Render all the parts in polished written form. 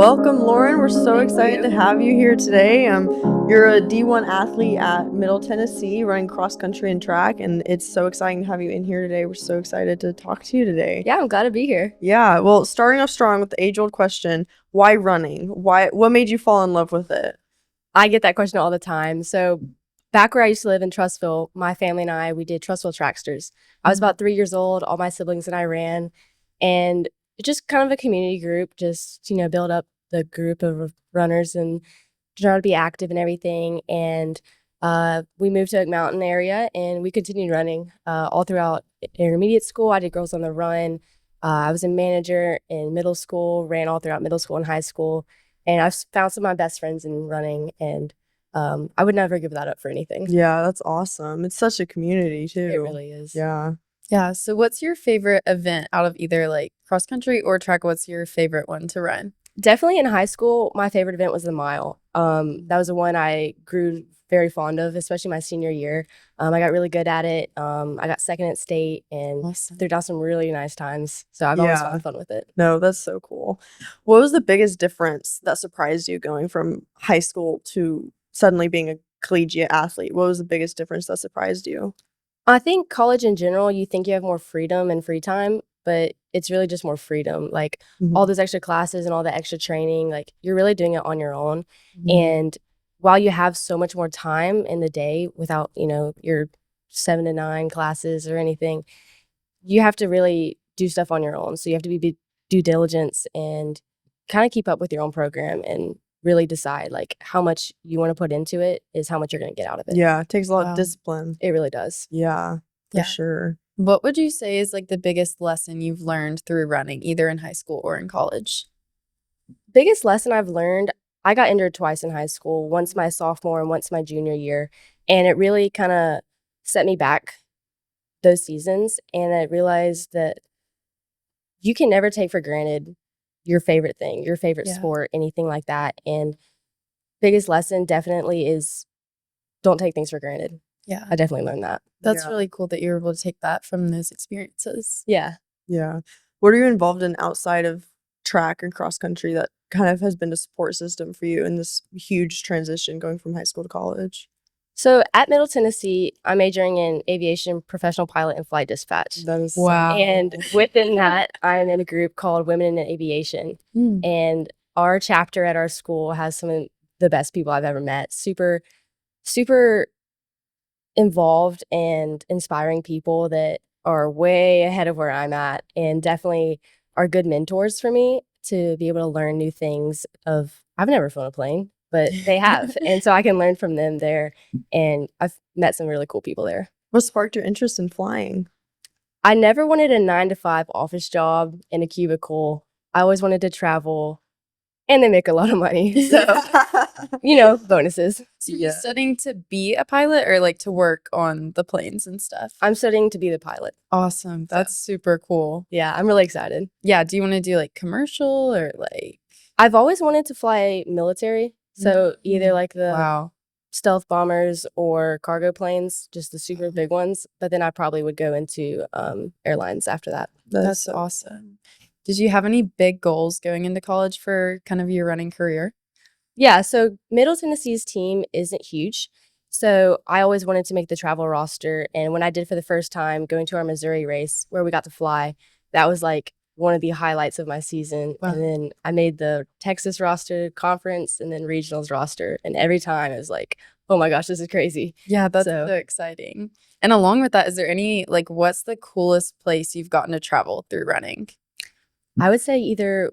Welcome, Lauren. We're so Thank excited you. to have you here today. You're a D1 athlete at Middle Tennessee, running cross country and track, and it's so exciting to have you in here today. We're so excited to talk to you today. Yeah, I'm glad to be here. Yeah, well, starting off strong with the age-old question, why running? What made you fall in love with it? I get that question all the time. So back where I used to live in Trussville, my family and I, we did Trussville Tracksters. I was about 3 years old. All my siblings and I ran, and it's just kind of a community group, just, build up the group of runners and try to be active and everything. And we moved to Oak Mountain area, and we continued running all throughout intermediate school. I did Girls on the Run. I was a manager in middle school, ran all throughout middle school and high school. And I've found some of my best friends in running, and I would never give that up for anything. Yeah, that's awesome. It's such a community, too. It really is. Yeah. Yeah. So what's your favorite event out of either like cross country or track? What's your favorite one to run? Definitely in high school, my favorite event was the mile. That was the one I grew very fond of, especially my senior year. I got really good at it. I got second at state and Awesome. threw down some really nice times. So I've always Yeah. had fun with it. No, that's so cool. What was the biggest difference that surprised you going from high school to suddenly being a collegiate athlete? What was the biggest difference that surprised you? I think college in general, you think you have more freedom and free time, but it's really just more freedom. Like all those extra classes and all the extra training, like you're really doing it on your own. And while you have so much more time in the day without, your 7 to 9 classes or anything, you have to really do stuff on your own. So you have to be due diligence and kind of keep up with your own program and really decide like how much you want to put into it is how much you're going to get out of it. Yeah, it takes a lot Wow. of discipline. It really does. Yeah, for Yeah. sure. What would you say is like the biggest lesson you've learned through running, either in high school or in college? Biggest lesson I've learned, I got injured twice in high school, once my sophomore and once my junior year. And it really kind of set me back those seasons. And I realized that you can never take for granted your favorite thing, your favorite Yeah. sport, anything like that. And biggest lesson definitely is don't take things for granted. Yeah. I definitely learned that. That's Yeah. really cool that you were able to take that from those experiences. Yeah. Yeah. What are you involved in outside of track and cross country that kind of has been a support system for you in this huge transition going from high school to college? So at Middle Tennessee, I'm majoring in aviation, professional pilot, and flight dispatch. That is Wow. And within that, I'm in a group called Women in Aviation. And our chapter at our school has some of the best people I've ever met. Super, super involved and inspiring people that are way ahead of where I'm at and definitely are good mentors for me to be able to learn new things I've never flown a plane, but they have. And so I can learn from them there. And I've met some really cool people there. What sparked your interest in flying? I never wanted a 9-to-5 office job in a cubicle. I always wanted to travel, and they make a lot of money. So, bonuses. So you're studying to be a pilot or like to work on the planes and stuff? I'm studying to be the pilot. Awesome. That's super cool. Yeah, I'm really excited. Yeah. Do you want to do like commercial or like? I've always wanted to fly military. So either like the Wow. stealth bombers or cargo planes, just the super big ones. But then I probably would go into airlines after that. That's awesome. Did you have any big goals going into college for kind of your running career? Yeah, so Middle Tennessee's team isn't huge. So I always wanted to make the travel roster. And when I did for the first time, going to our Missouri race where we got to fly, that was like one of the highlights of my season. Wow. And then I made the Texas roster, conference, and then regionals roster. And every time it was like, oh my gosh, this is crazy. Yeah, that's So- so exciting. And along with that, is there any like what's the coolest place you've gotten to travel through running? I would say either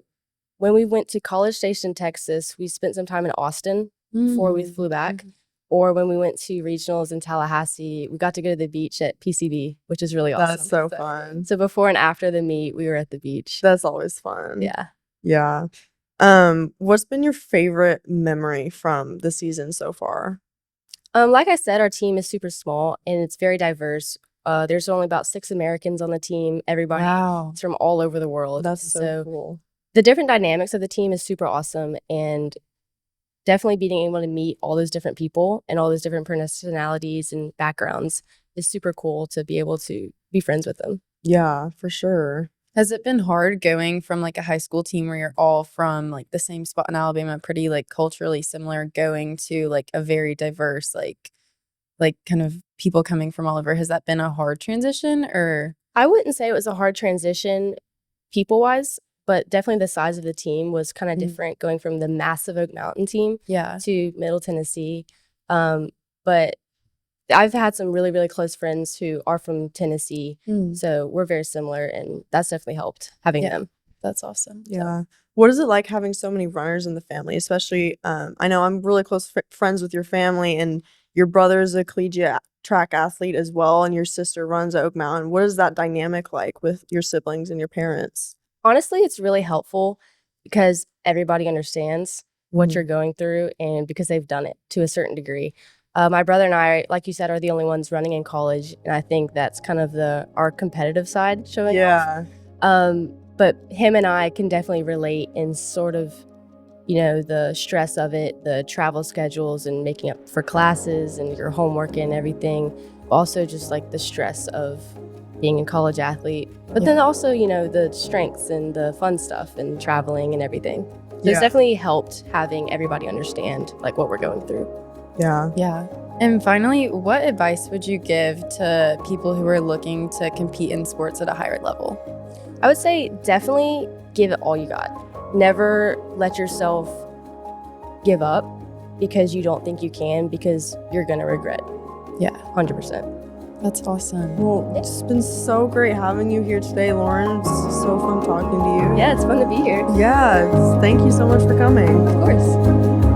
when we went to College Station, Texas, we spent some time in Austin before we flew back. Or when we went to regionals in Tallahassee, we got to go to the beach at PCB, which is really awesome. That's so fun. So before and after the meet, we were at the beach. That's always fun. Yeah. Yeah. What's been your favorite memory from the season so far? Like I said, our team is super small and it's very diverse. There's only about 6 Americans on the team. Everybody Wow. is from all over the world. That's so cool. The different dynamics of the team is super awesome, and definitely being able to meet all those different people and all those different personalities and backgrounds is super cool to be able to be friends with them. Yeah, for sure. Has it been hard going from like a high school team where you're all from like the same spot in Alabama, pretty like culturally similar, going to like a very diverse like kind of people coming from all over? Has that been a hard transition or? I wouldn't say it was a hard transition people wise, but definitely the size of the team was kind of different going from the massive Oak Mountain team Yeah. to Middle Tennessee. But I've had some really, really close friends who are from Tennessee. So we're very similar, and that's definitely helped having them. That's awesome. Yeah. What is it like having so many runners in the family? Especially, I know I'm really close friends with your family, and your brother is a collegiate track athlete as well, and your sister runs at Oak Mountain. What is that dynamic like with your siblings and your parents? Honestly, it's really helpful because everybody understands what you're going through and because they've done it to a certain degree. My brother and I, like you said, are the only ones running in college, and I think that's kind of our competitive side showing off. But him and I can definitely relate in sort of, the stress of it, the travel schedules and making up for classes and your homework and everything. Also just like the stress of being a college athlete, but then also, the strengths and the fun stuff and traveling and everything. So it's definitely helped having everybody understand like what we're going through. Yeah. And finally, what advice would you give to people who are looking to compete in sports at a higher level? I would say definitely give it all you got. Never let yourself give up because you don't think you can, because you're going to regret. Yeah. 100%. That's awesome. Well, it's been so great having you here today, Lauren. It's so fun talking to you. Yeah, it's fun to be here. Yeah. Thank you so much for coming. Of course.